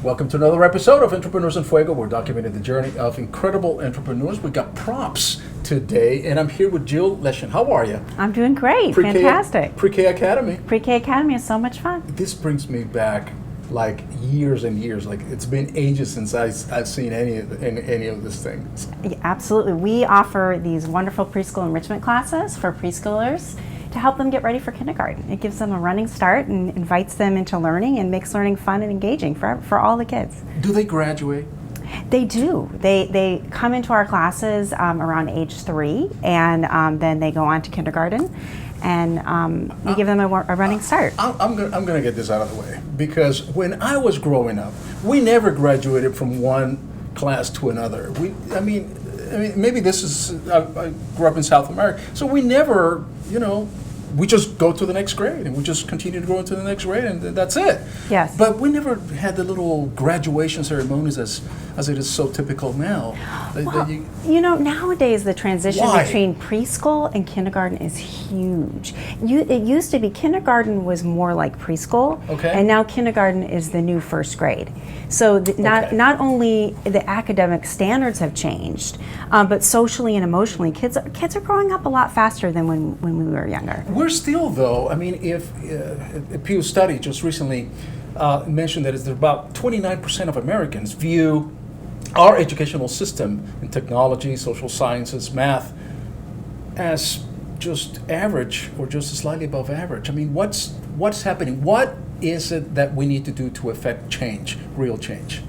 Welcome to another episode of Entrepreneurs in Fuego. We're documenting the journey of incredible entrepreneurs. We got props today, and I'm here with Jill Leshin. How are you? I'm doing great. Fantastic. Pre-Kacademy. Pre-Kacademy is so much fun. This brings me back like years and years. Like it's been ages since I've seen any of these things. Yeah, absolutely. We offer these wonderful preschool enrichment classes for preschoolers to help them get ready for kindergarten. It gives them a running start and invites them into learning and makes learning fun and engaging for all the kids. Do they graduate? They do. They come into our classes around age 3, and then they go on to kindergarten, and we give them a running start. I'm gonna get this out of the way, because when I was growing up, we never graduated from one class to another. I mean, maybe this is, I grew up in South America, so we never, we just go to the next grade and we just continue to go into the next grade and that's it. Yes. But we never had the little graduation ceremonies as it is so typical now. Nowadays the transition between preschool and kindergarten is huge. It used to be kindergarten was more like preschool, and now kindergarten is the new first grade. So not only the academic standards have changed, but socially and emotionally, kids are growing up a lot faster than when we were younger. We're still, though, if a Pew study just recently mentioned that it's about 29% of Americans view our educational system in technology, social sciences, math, as just average or just slightly above average. I mean, what's happening? What is it that we need to do to affect change, real change,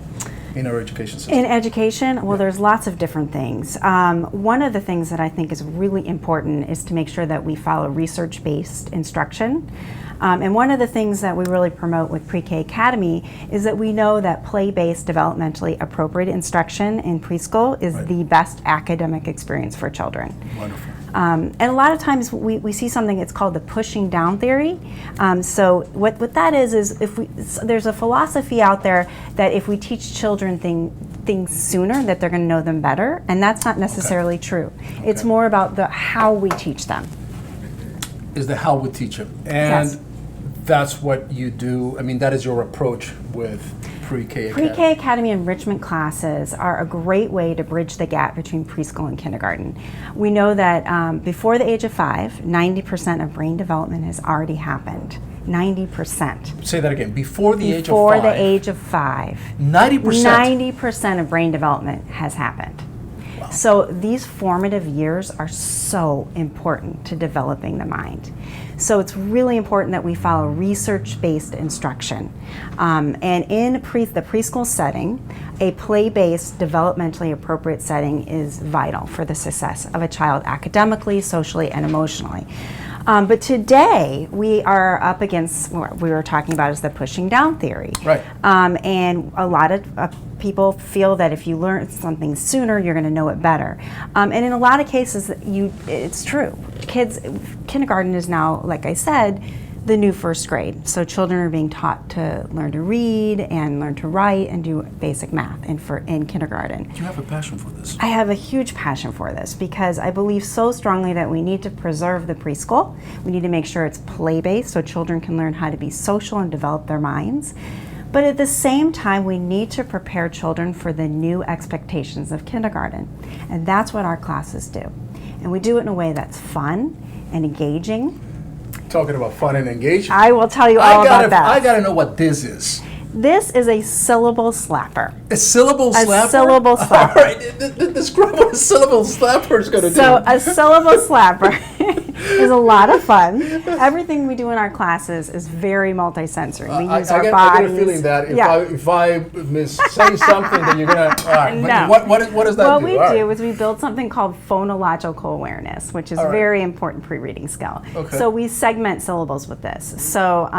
in our education system? In education, well, there's lots of different things. One of the things that I think is really important is to make sure that we follow research-based instruction. And one of the things that we really promote with Pre-Kacademy is that we know that play-based, developmentally appropriate instruction in preschool is the best academic experience for children. Wonderful. And a lot of times we see something that's called the pushing down theory. So what that is there's a philosophy out there that if we teach children things sooner, that they're going to know them better, and that's not necessarily true. It's more about the how we teach them. Is the how we teach them, and that's what you do. I mean, that is your approach with Pre-K Academy. Pre-K-Academy enrichment classes are a great way to bridge the gap between preschool and kindergarten. We know that before the age of 5, 90% of brain development has already happened. 90%. Say that again. Before the age of 5. Before the age of 5. 90%? 90% of brain development has happened. Wow. So these formative years are so important to developing the mind. So it's really important that we follow research-based instruction. And in the preschool setting, a play-based, developmentally appropriate setting is vital for the success of a child academically, socially, and emotionally. But today, we are up against what we were talking about is the pushing down theory. Right. And a lot of people feel that if you learn something sooner, you're going to know it better. And in a lot of cases, it's true. Kindergarten is now, like I said, the new first grade. So children are being taught to learn to read and learn to write and do basic math in kindergarten. You have a passion for this. I have a huge passion for this because I believe so strongly that we need to preserve the preschool. We need to make sure it's play-based so children can learn how to be social and develop their minds. But at the same time, we need to prepare children for the new expectations of kindergarten. And that's what our classes do. And we do it in a way that's fun and engaging. Talking about fun and engaging. I will tell you all about that. I gotta know what this is. This is a syllable slapper. A syllable slapper? A syllable slapper. All right, describe what a syllable slapper is gonna do. So a syllable slapper is a lot of fun. Everything we do in our classes is very multisensory. We use our bodies. I get a feeling that if I say something, then you're gonna. All right, no. What does that do? What we do is we build something called phonological awareness, which is a very important pre-reading skill. Okay. So we segment syllables with this. So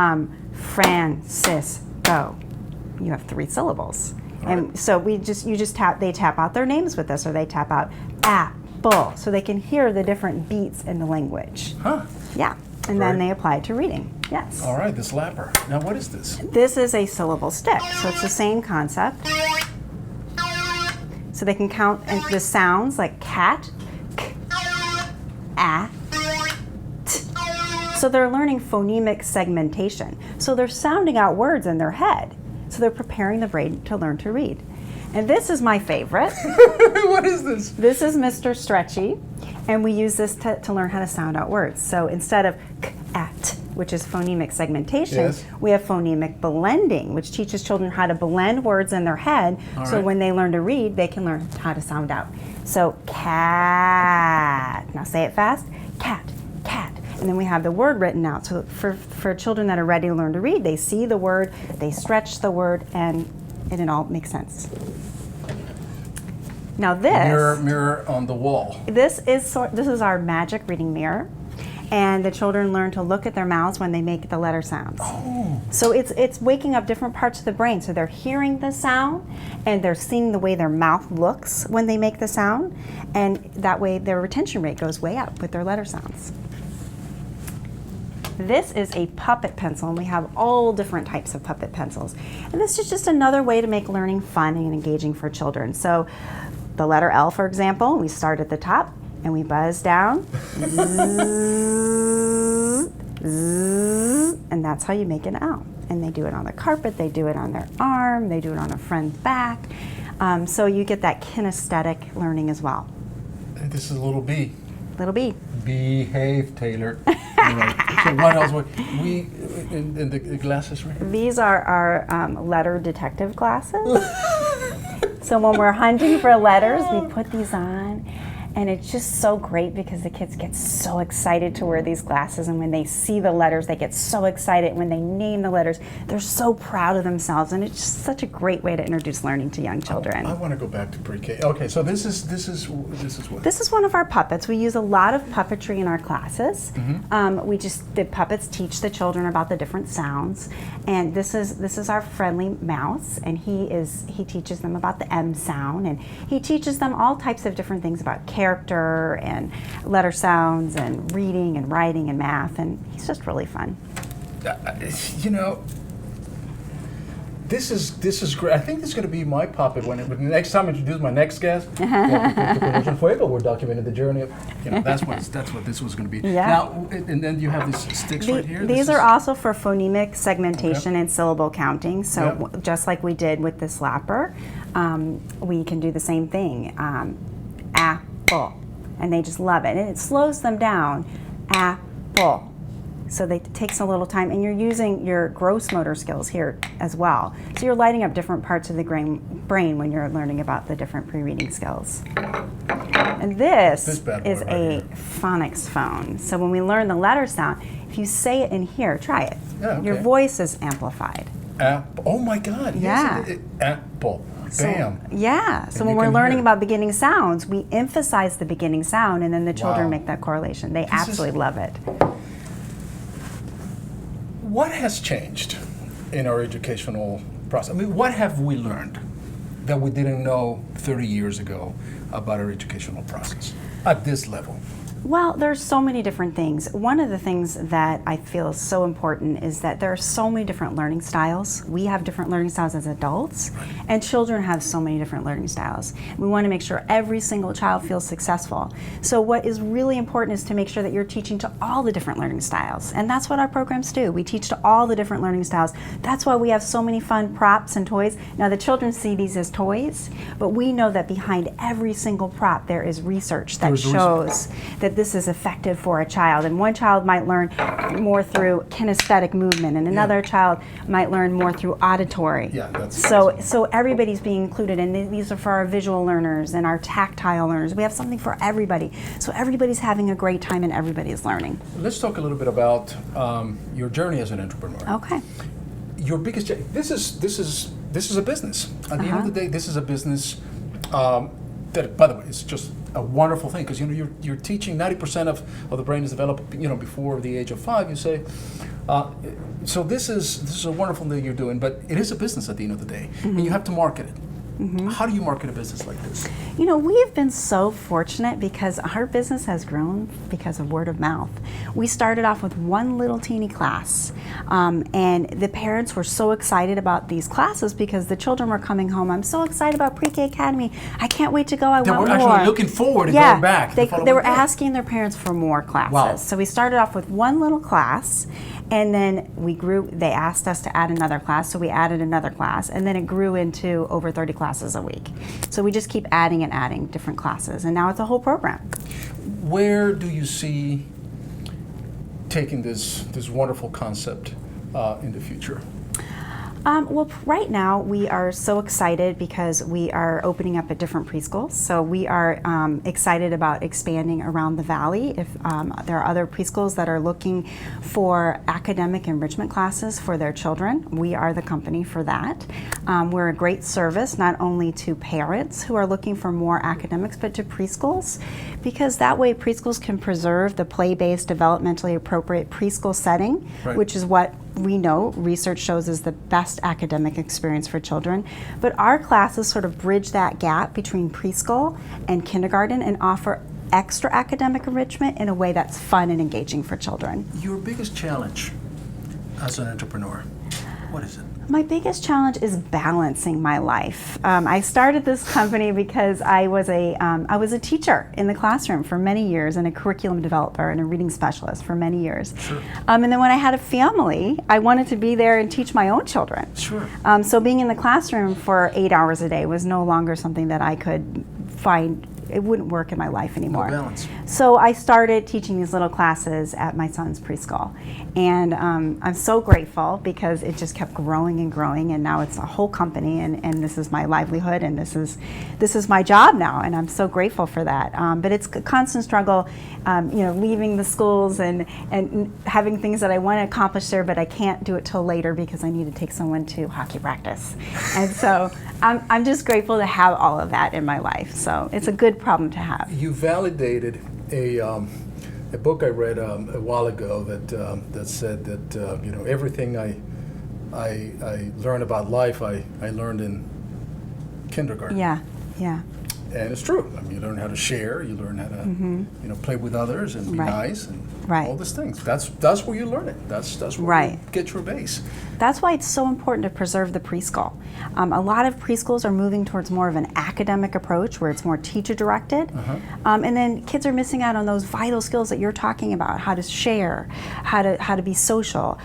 Francisco, you have 3 syllables, and so they tap out their names with this, or they tap out apple, so they can hear the different beats in the language. Huh? Yeah, and then they apply it to reading. Yes. All right, the slapper. Now, what is this? This is a syllable stick, so it's the same concept. So they can count the sounds like cat, k, a, t. So they're learning phonemic segmentation. So they're sounding out words in their head. So So they're preparing the brain to learn to read. And this is my favorite. What is this? This is Mr. Stretchy, and we use this to learn how to sound out words. So instead of k-at, which is phonemic segmentation, Yes. we have phonemic blending, which teaches children how to blend words in their head, so right. when they learn to read, they can learn how to sound out. So cat. Now say it fast. Cat, cat. And then we have the word written out. So for children that are ready to learn to read, they see the word, they stretch the word, and it all makes sense. Now this Mirror on the wall. this is our magic reading mirror, and the children learn to look at their mouths when they make the letter sounds. Oh. So it's waking up different parts of the brain. So they're hearing the sound, and they're seeing the way their mouth looks when they make the sound, and that way their retention rate goes way up with their letter sounds. This is a puppet pencil, and we have all different types of puppet pencils. And this is just another way to make learning fun and engaging for children. So the letter L, for example, we start at the top and we buzz down, zzz, zzz, and that's how you make an L. And they do it on the carpet, they do it on their arm, they do it on a friend's back. So you get that kinesthetic learning as well. And this is a little B. Little B. Behave, Taylor. Anyway, so what else? We in the glasses, right? These are our letter detective glasses. So when we're hunting for letters, we put these on, and it's just so great because the kids get so excited to wear these glasses, and when they see the letters, they get so excited. When they name the letters, they're so proud of themselves, and it's just such a great way to introduce learning to young children. I want to go back to pre-K. Okay, so this is what? This is one of our puppets. We use a lot of puppetry in our classes. The puppets teach the children about the different sounds, and this is our friendly mouse, and he teaches them about the M sound, and he teaches them all types of different things about character and letter sounds and reading and writing and math, and he's just really fun. You know, this is great. I think this is going to be my puppet when the next time I introduce my next guest. Fuego, we're documenting the journey of, that's what this was going to be. Yeah. Now, and then you have these sticks right here. These are also for phonemic segmentation and syllable counting. So Yep. just like we did with the slapper, we can do the same thing. Apple, and they just love it, and it slows them down. Apple. So it takes a little time, and you're using your gross motor skills here as well. So you're lighting up different parts of the brain when you're learning about the different pre-reading skills. And this is bad boy right a here. phonics phone. So when we learn the letter sound, if you say it in here, try it. Yeah, Your okay. voice is amplified. Apple. Oh my God! Yeah. Yes, apple. Bam. Yeah. So And when you we're can learning hear. about beginning sounds, we emphasize the beginning sound, and then the children Wow. make that correlation. They This absolutely is- love it. What has changed in our educational process? I mean, what have we learned that we didn't know 30 years ago about our educational process at this level? Well, there's so many different things. One of the things that I feel is so important is that there are so many different learning styles. We have different learning styles as adults, and children have so many different learning styles. We want to make sure every single child feels successful. So what is really important is to make sure that you're teaching to all the different learning styles, and that's what our programs do. We teach to all the different learning styles. That's why we have so many fun props and toys. Now the children see these as toys, but we know that behind every single prop there is research that shows that this is effective for a child. And one child might learn more through kinesthetic movement, and another child might learn more through auditory. Yeah, that's So everybody's being included, and these are for our visual learners and our tactile learners. We have something for everybody. So everybody's having a great time and everybody's learning. Let's talk a little bit about your journey as an entrepreneur. Okay. Your biggest this is a business. At the end of the day, this is a business that, by the way, is just a wonderful thing, because you're teaching 90% of the brain is developed before the age of 5. You say, so this is a wonderful thing you're doing, but it is a business at the end of the day, and you have to market it. How do you market a business like this? You know, we have been so fortunate because our business has grown because of word of mouth. We started off with one little teeny class, and the parents were so excited about these classes because the children were coming home. I'm so excited about Pre-Kacademy. I can't wait to go. I They want were more. actually looking forward to going back. They the following were day. asking their parents for more classes. Wow. So we started off with one little class, And then we grew, they asked us to add another class, so we added another class, and then it grew into over 30 classes a week. So we just keep adding and adding different classes, and now it's a whole program. Where do you see taking this wonderful concept in the future? Well, right now we are so excited because we are opening up at different preschools. So we are excited about expanding around the valley. If there are other preschools that are looking for academic enrichment classes for their children, we are the company for that. We're a great service not only to parents who are looking for more academics, but to preschools, because that way preschools can preserve the play-based, developmentally appropriate preschool setting, right, which is what we know research shows is the best academic experience for children. But our classes sort of bridge that gap between preschool and kindergarten and offer extra academic enrichment in a way that's fun and engaging for children. Your biggest challenge as an entrepreneur, what is it? My biggest challenge is balancing my life. I started this company because I was a teacher in the classroom for many years and a curriculum developer and a reading specialist for many years. Sure. And then when I had a family, I wanted to be there and teach my own children. Sure. So being in the classroom for 8 hours a day was no longer something that I could find. It wouldn't work in my life anymore. No balance. So I started teaching these little classes at my son's preschool. And I'm so grateful because it just kept growing and growing, and now it's a whole company, and this is my livelihood, and this is my job now, and I'm so grateful for that. But it's a constant struggle, leaving the schools and having things that I want to accomplish there, but I can't do it till later because I need to take someone to hockey practice. And so I'm just grateful to have all of that in my life. So it's a good problem to have. You validated a book I read a while ago that said that everything I learned about life I learned in kindergarten. Yeah. And it's true. I mean, you learn how to share. You learn how to play with others and be Right. nice and Right. all these things. That's where you learn it. That's where Right. you get your base. That's why it's so important to preserve the preschool. A lot of preschools are moving towards more of an academic approach where it's more teacher directed. And then kids are missing out on those vital skills that you're talking about, how to share, how to be social,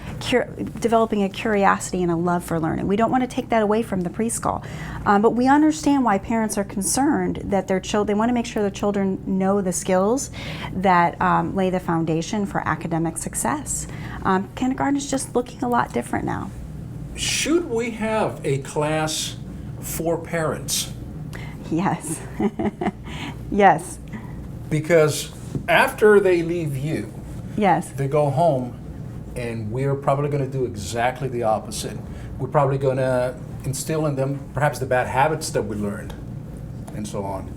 developing a curiosity and a love for learning. We don't want to take that away from the preschool. But we understand why parents are concerned that they want to make sure their children know the skills that lay the foundation for academic success. Kindergarten is just looking a lot different now. Should we have a class for parents? Yes. Yes. Because after they leave you, Yes. they go home, and we're probably going to do exactly the opposite. We're probably going to instill in them perhaps the bad habits that we learned, and so on.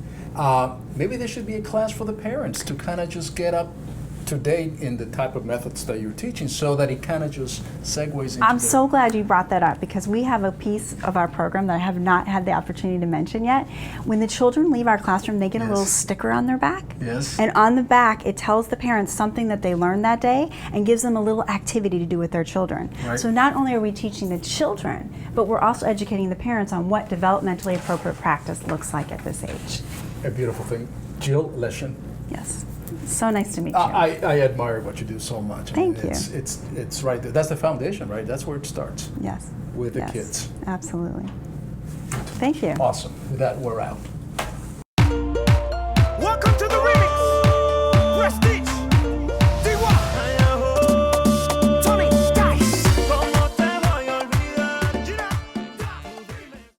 Maybe there should be a class for the parents to kind of just get up to date in the type of methods that you're teaching, so that it kind of just segues into I'm so glad you brought that up, because we have a piece of our program that I have not had the opportunity to mention yet. When the children leave our classroom, they get a Yes. little sticker on their back. Yes. And on the back, it tells the parents something that they learned that day and gives them a little activity to do with their children. Right. So not only are we teaching the children, but we're also educating the parents on what developmentally appropriate practice looks like at this age. a beautiful thing. Jill Leshin. Yes. So nice to meet you. I admire what you do so much. Thank you. It's right there. That's the foundation, right? That's where it starts. Yes. With the Yes. kids. Absolutely. Thank you. Awesome. With that, we're out.